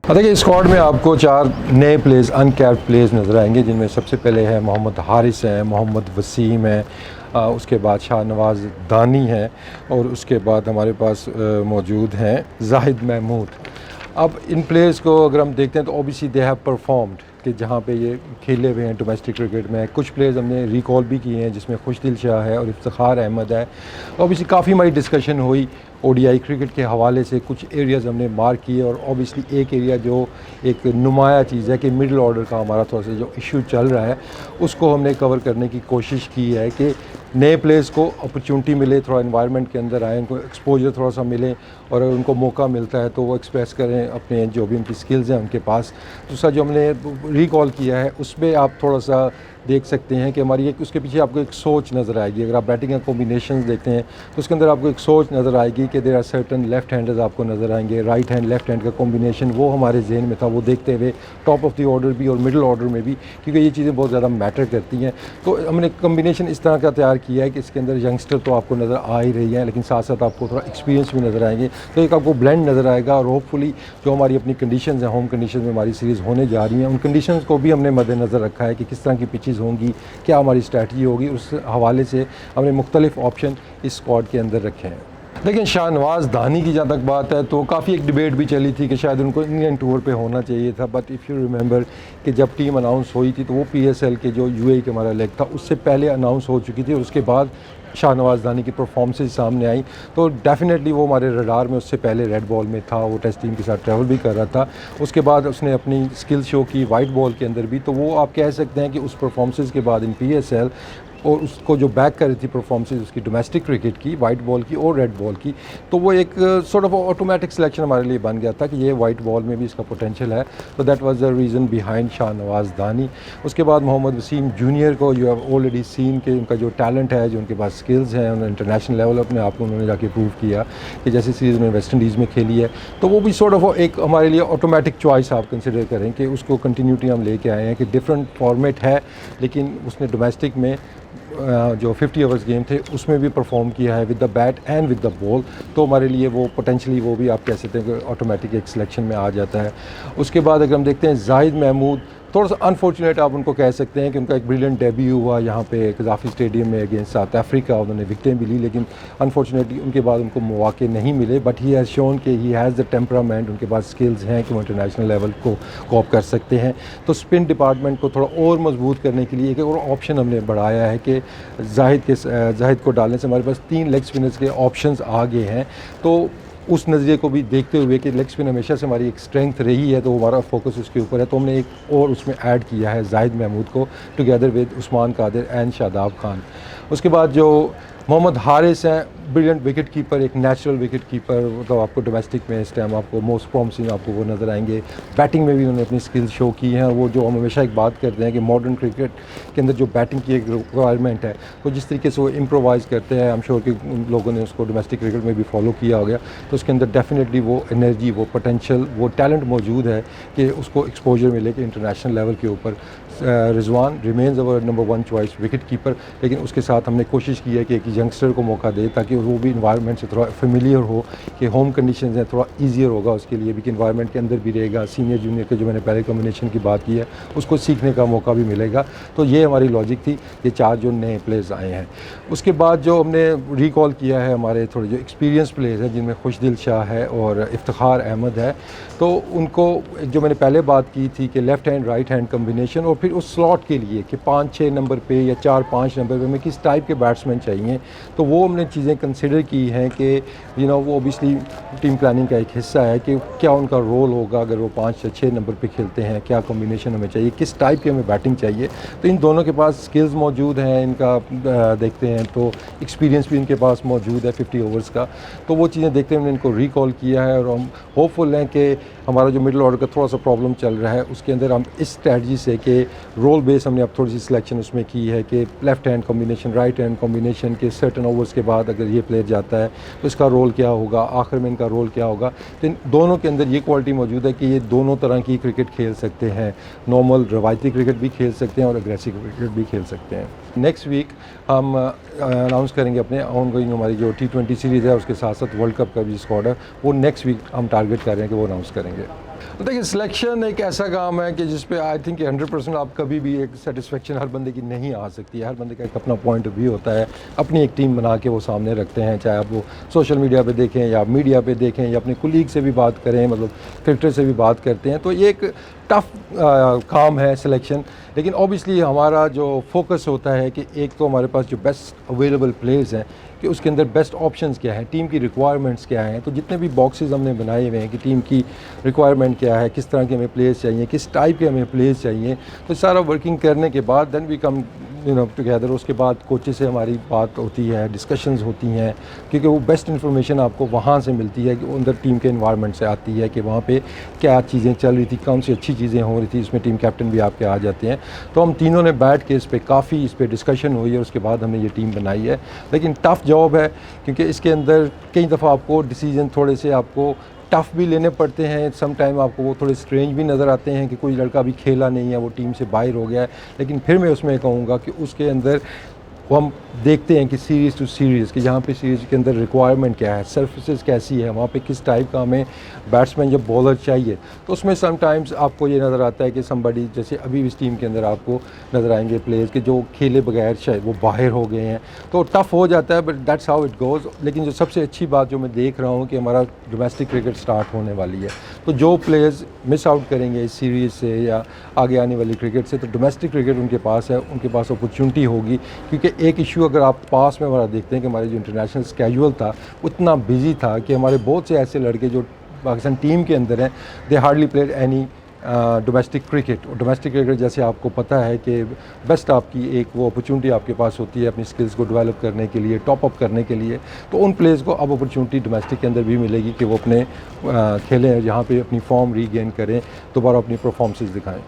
देखिए स्क्वाड में आपको 4 नए प्लेयर्स अनकैप्ड प्लेयर्स नज़र आएंगे, जिनमें सबसे पहले है मोहम्मद हारिस है, मोहम्मद वसीम है, उसके बाद शाहनवाज़ दानी है और उसके बाद हमारे पास मौजूद हैं जाहिद महमूद। अब इन प्लेयर्स को अगर हम देखते हैं तो ओबियसली दे हैव परफॉर्म्ड कि जहाँ पे ये खेले हुए हैं डोमेस्टिक क्रिकेट में। कुछ प्लेयर्स हमने रिकॉल भी किए हैं, जिसमें खुशदिल शाह है और इफ्तिखार अहमद है। ओबियसली काफ़ी हमारी डिस्कशन हुई ओडीआई क्रिकेट के हवाले से, कुछ एरियाज़ हमने मार्क किए और ओबियसली एक एरिया जो एक नुमाया चीज़ है कि मिडिल ऑर्डर का हमारा थोड़ा सा जो इशू चल रहा है उसको हमने कवर करने की कोशिश की है कि नए प्लेयर्स को अपॉर्चुनिटी मिले, थोड़ा एनवायरनमेंट के अंदर आए, उनको एक्सपोजर थोड़ा सा मिले और अगर उनको मौका मिलता है तो वो एक्सप्रेस करें अपने जो भी उनकी स्किल्स हैं उनके पास। दूसरा जो हमने रिकॉल किया है उसमें आप थोड़ा सा देख सकते हैं कि हमारी एक उसके पीछे आपको एक सोच नज़र आएगी। अगर आप बैटिंग का कॉम्बिनेशन देखते हैं तो उसके अंदर आपको एक सोच नज़र आएगी कि there are certain left handers आपको नज़र आएंगे, राइट हैंड लेफ्ट हैंड का कॉम्बिनेशन वो हमारे जहन में था, वो देखते हुए टॉप ऑफ द ऑर्डर भी और मिडिल ऑर्डर में भी, क्योंकि ये चीज़ें बहुत ज़्यादा मैटर करती हैं। तो हमने कॉम्बिनेशन इस तरह का तैयार किया है कि इसके अंदर यंगस्टर तो आपको नज़र आ ही रही हैं, लेकिन साथ साथ आपको थोड़ा एक्सपीरियंस भी नज़र आएंगे। तो एक आपको ब्लेंड नज़र आएगा और होपफुली जो हमारी अपनी कंडीशंस हैं, होम कंडीशन में हमारी सीरीज़ होने जा रही हैं, उन कंडीशंस को भी हमने मद्देनज़र रखा है कि किस तरह की पिचेज़ होंगी, क्या हमारी स्ट्रैटेजी होगी। उस हवाले से हमने मुख्तलिफ ऑप्शन इस स्क्वाड के अंदर रखे हैं। लेकिन शाहनवाज़ दानी की जहाँ तक बात है तो काफ़ी एक डिबेट भी चली थी कि शायद उनको इंग्लैंड टूर पे होना चाहिए था, बट इफ़ यू रिमेंबर कि जब टीम अनाउंस हुई थी तो वो पीएसएल के जो यूएई के हमारा लेग था उससे पहले अनाउंस हो चुकी थी और उसके बाद शाहनवाज़ दानी की परफॉर्मेंसेज सामने आई। तो डेफिनेटली वो हमारे रडार में उससे पहले रेड बॉल में था, वो टेस्ट टीम के साथ ट्रैवल भी कर रहा था। उसके बाद उसने अपनी स्किल शो की वाइट बॉल के अंदर भी, तो वो आप कह सकते हैं कि उस परफॉर्मेंसेज के बाद इन पीएसएल और उसको जो बैक कर रही थी परफॉर्मेंसेज उसकी डोमेस्टिक क्रिकेट की, वाइट बॉल की और रेड बॉल की, तो वो एक सॉर्ट ऑफ ऑटोमेटिक सिलेक्शन हमारे लिए बन गया था कि ये वाइट बॉल में भी इसका पोटेंशियल है। तो that was the reason behind Shahnawaz दानी। उसके बाद मोहम्मद वसीम जूनियर को यू हैव ऑलरेडी सीन कि उनका जो टैलेंट है, जो उनके पास स्किल्स हैं, उन्होंने इंटरनेशनल लेवल अपने आप को उन्होंने जाके प्रूव किया कि जैसे सीरीज़ में वेस्ट इंडीज़ में खेली है, तो वो भी सॉर्ट ऑफ एक हमारे लिए ऑटोमेटिक चॉइस आप कंसिडर करें कि उसको कंटिन्यूटी हम लेके आए हैं कि डिफरेंट फॉर्मेट है, लेकिन उसने डोमेस्टिक में जो 50 ओवर्स गेम थे उसमें भी परफॉर्म किया है with the bat and with the ball. तो हमारे लिए वो पोटेंशली वो भी आप कह सकते हैं कि ऑटोमेटिक एक सिलेक्शन में आ जाता है। उसके बाद अगर हम देखते हैं जाहिद महमूद, थोड़ा सा अनफॉर्चुनेट आप उनको कह सकते हैं कि उनका एक ब्रिलियंट डेब्यू हुआ यहाँ पे कज़ाफ़ी स्टेडियम में अगेंस्ट साउथ अफ्रीका, उन्होंने विकेटें भी ली, लेकिन अनफॉर्चुनेटली उनके बाद उनको मौके नहीं मिले। बट ही हैज़ शोन कि ही हैज़ द टेम्परामेंट, उनके पास स्किल्स हैं कि वो इंटरनेशनल लेवल को कॉप कर सकते हैं। तो स्पिन डिपार्टमेंट को थोड़ा और मजबूत करने के लिए एक और ऑप्शन हमने बढ़ाया है कि जाहिद को डालने से हमारे पास 3 लेग स्पिनर्स के ऑप्शंस आ गए हैं। तो उस नज़रिए को भी देखते हुए कि लेग स्पिन हमेशा से हमारी एक स्ट्रेंथ रही है, तो हमारा फोकस उसके ऊपर है, तो हमने एक और उसमें ऐड किया है जाहिद महमूद को together with Usman Qadir and Shadab Khan. उसके बाद जो मोहम्मद हारिस हैं, ब्रिलियंट विकेट कीपर, एक नेचुरल विकेट कीपर, मतलब आपको डोमेस्टिक में इस टाइम आपको मोस्ट प्रॉमिसिंग आपको वो नज़र आएंगे। बैटिंग में भी उन्होंने अपनी स्किल्स शो की हैं और वो जो हम हमेशा एक बात करते हैं कि मॉडर्न क्रिकेट के अंदर जो बैटिंग की एक रिक्वायरमेंट है, तो जिस तरीके से वो इम्प्रोवाइज़ करते हैं, आई एम श्योर कि लोगों ने उसको डोमेस्टिक क्रिकेट में भी फॉलो किया हो गया, तो उसके अंदर डेफिनेटली वो एनर्जी, वो पोटेंशियल, वो टैलेंट मौजूद है कि उसको एक्सपोजर मिले कि इंटरनेशनल लेवल के ऊपर। Rizwan remains our number 1 choice wicket keeper, लेकिन उसके साथ हमने कोशिश की है कि एक यंगस्टर को मौका दे ताकि वो भी इन्वायरमेंट से थोड़ा फेमिलियर हो, कि होम कंडीशंस हैं, थोड़ा ईजियर होगा उसके लिए भी कि इन्वायरमेंट के अंदर भी रहेगा। सीनियर जूनियर के जो मैंने पहले कॉम्बिनेशन की बात की है उसको सीखने का मौका भी मिलेगा। तो ये हमारी लॉजिक थी, ये 4 जो नए प्लेयर्स आए हैं। उसके बाद जो हमने रिकॉल किया है हमारे थोड़े जो एक्सपीरियंस प्लेयर्स हैं, जिनमें खुशदिल शाह है और इफ्तिखार अहमद है, तो उनको जो मैंने पहले बात की थी कि left hand right hand combination और फिर उस स्लॉट के लिए कि 5-6 नंबर पे या 4-5 नंबर पे हमें किस टाइप के बैट्समैन चाहिए, तो वो हमने चीज़ें कंसिडर की हैं कि वो ओबियसली टीम प्लानिंग का एक हिस्सा है कि क्या उनका रोल होगा अगर वो 5 या 6 नंबर पे खेलते हैं, क्या कॉम्बिनेशन हमें चाहिए, किस टाइप की हमें बैटिंग चाहिए। तो इन दोनों के पास स्किल्स मौजूद हैं, इनका देखते हैं तो एक्सपीरियंस भी इनके पास मौजूद है 50 ओवर्स का। तो वो चीज़ें देखते हुए हमने इनको रिकॉल किया है और हम होपफुल हैं कि हमारा जो मिडिल ऑर्डर का थोड़ा सा प्रॉब्लम चल रहा है उसके अंदर हम इस स्ट्रैटेजी से कि रोल बेस हमने अब थोड़ी सी सिलेक्शन उसमें की है कि left hand combination, right hand combination के सर्टन ओवर्स के बाद अगर ये प्लेयर जाता है तो इसका रोल क्या होगा, आखिर में इनका रोल क्या होगा। तो इन दोनों के अंदर ये क्वालिटी मौजूद है कि ये दोनों तरह की क्रिकेट खेल सकते हैं, नॉर्मल रवायती क्रिकेट भी खेल सकते हैं और अग्रेसिव क्रिकेट भी खेल सकते हैं। नेक्स्ट वीक हम अनाउंस करेंगे अपने ऑन गोइंग हमारी जो T20 सीरीज़ है, उसके साथ साथ वर्ल्ड कप का भी स्क्वाड है वो नेक्स्ट वीक हम टारगेट कर रहे हैं कि वो अनाउंस करेंगे। तो देखिए सिलेक्शन एक ऐसा काम है कि जिस पे आई थिंक 100% आप कभी भी एक सेटिस्फेक्शन हर बंदे की नहीं आ सकती है। हर बंदे का एक अपना पॉइंट ऑफ व्यू होता है, अपनी एक टीम बना के वो सामने रखते हैं, चाहे आप वो सोशल मीडिया पे देखें या मीडिया पे देखें या अपने कुलीग से भी बात करें, मतलब क्रिकेटर से भी बात करते हैं। तो ये एक टफ काम है सिलेक्शन, लेकिन ऑब्वियसली हमारा जो फोकस होता है कि एक तो हमारे पास जो बेस्ट अवेलेबल प्लेयर्स हैं कि उसके अंदर बेस्ट ऑप्शंस क्या हैं, टीम की रिक्वायरमेंट्स क्या हैं। तो जितने भी बॉक्सेस हमने बनाए हुए हैं कि टीम की रिक्वायरमेंट क्या है, किस तरह के हमें प्लेयर्स चाहिए, किस टाइप के हमें प्लेयर्स चाहिए, तो सारा वर्किंग करने के बाद देन वी कम टुगेदर। उसके बाद कोचेस से हमारी बात होती है, डिस्कशंस होती हैं, क्योंकि वो बेस्ट इन्फॉर्मेशन आपको वहाँ से मिलती है कि अंदर टीम के इन्वायरमेंट से आती है कि वहाँ पे क्या चीज़ें चल रही थी, कौन सी अच्छी चीज़ें हो रही थी। इसमें टीम कैप्टन भी आपके आ जाते हैं। तो हम तीनों ने बैठ के इस पर काफ़ी इस पर डिस्कशन हुई है, उसके बाद हमने ये टीम बनाई है। लेकिन टफ़ जॉब है, क्योंकि इसके अंदर कई दफ़ा आपको डिसीजन थोड़े से आपको टफ़ भी लेने पड़ते हैं। सम टाइम आपको वो थोड़े स्ट्रेंज भी नज़र आते हैं कि कोई लड़का भी खेला नहीं है, वो टीम से बाहर हो गया है। लेकिन फिर मैं उसमें कहूँगा कि उसके अंदर वो हम देखते हैं कि सीरीज़ टू सीरीज़ कि जहाँ पे सीरीज़ के अंदर रिक्वायरमेंट क्या है, सर्फिसेज कैसी है, वहाँ पे किस टाइप का हमें बैट्समैन जब बॉलर चाहिए। तो उसमें समटाइम्स आपको ये नज़र आता है कि समबडी जैसे अभी इस टीम के अंदर आपको नज़र आएंगे प्लेयर्स के जो खेले बगैर शायद वो बाहर हो गए हैं, तो टफ़ हो जाता है, but that's how it goes. लेकिन जो सबसे अच्छी बात जो मैं देख रहा हूँ कि हमारा डोमेस्टिक क्रिकेट स्टार्ट होने वाली है, तो जो प्लेयर्स मिस आउट करेंगे इस सीरीज़ से या आगे आने वाली क्रिकेट से, तो डोमेस्टिक क्रिकेट उनके पास है, उनके पास अपॉर्चुनिटी होगी। क्योंकि एक इशू अगर आप पास में हमारा देखते हैं कि हमारे जो इंटरनेशनल स्केड्यूल था उतना बिजी था कि हमारे बहुत से ऐसे लड़के जो पाकिस्तान टीम के अंदर हैं, they hardly played any domestic cricket. और डोमेस्टिक क्रिकेट जैसे आपको पता है कि बेस्ट आपकी एक वो अपॉर्चुनिटी आपके पास होती है अपनी स्किल्स को डेवलप करने के लिए, टॉप अप करने के लिए। तो उन प्लेयर्स को अब अपॉर्चुनिटी डोमेस्टिक के अंदर भी मिलेगी कि वो अपने खेलें, जहाँ पे अपनी फॉर्म रीगेन करें, दोबारा अपनी परफॉर्मेंसेस दिखाएं।